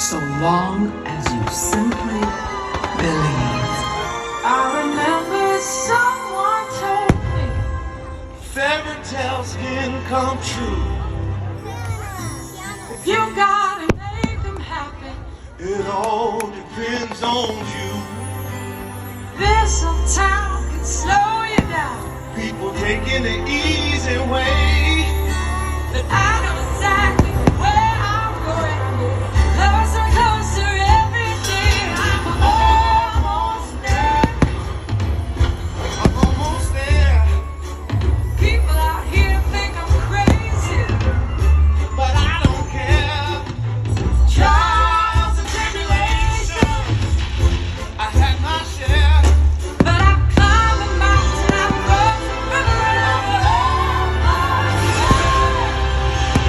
so long as you simply believe. I remember someone told me fairy tales can come true. If you gotta make them happen, it all depends on you. This old town can slow you down. People taking the easy way, but I know exactly where I'm going. Closer, closer every day. I'm almost there. I'm almost there. People out here think I'm crazy, but I don't care. Trials and tribulations, I had my share. But I climbed the mountain, I rose the river, and I'm on my way.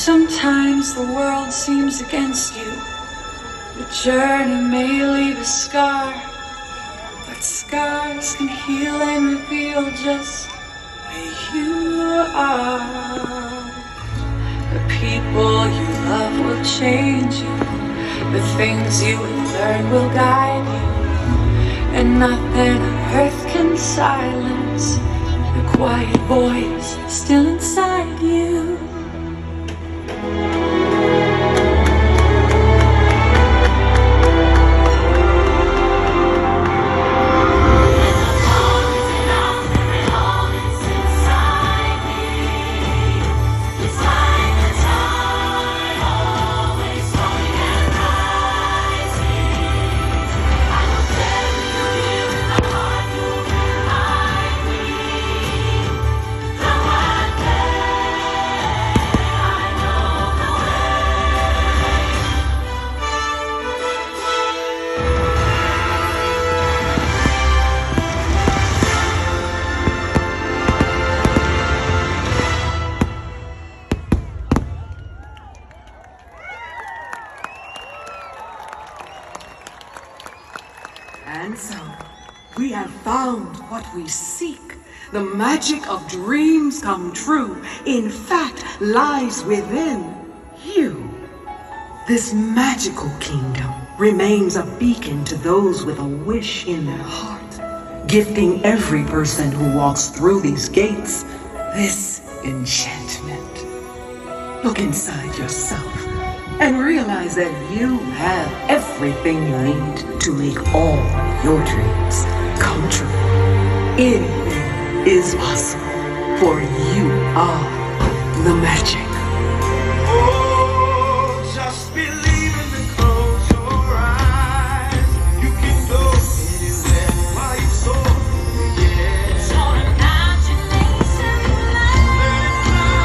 Sometimes the world seems against you. The journey may leave a scar, but scars can heal and reveal just where you are. The people you love will change you. The things you have learned will guide you. And nothing on earth can silence the quiet voice still inside you. And so, we have found what we seek. The magic of dreams come true, in fact, lies within you. This magical kingdom remains a beacon to those with a wish in their heart, gifting every person who walks through these gates this enchantment. Look inside yourself and realize that you have everything you need to make all your dreams come true. Anything is possible, for you are the magic. Oh, just believe in the close your eyes. You can go anywhere while you soar. Yeah. It's your imagination, let it fly.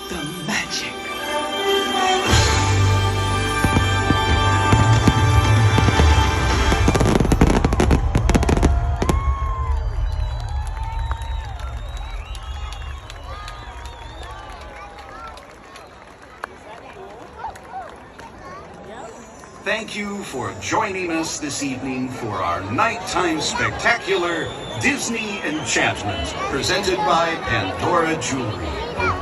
The magic. Thank you for joining us this evening for our nighttime spectacular Disney Enchantment, presented by Pandora Jewelry.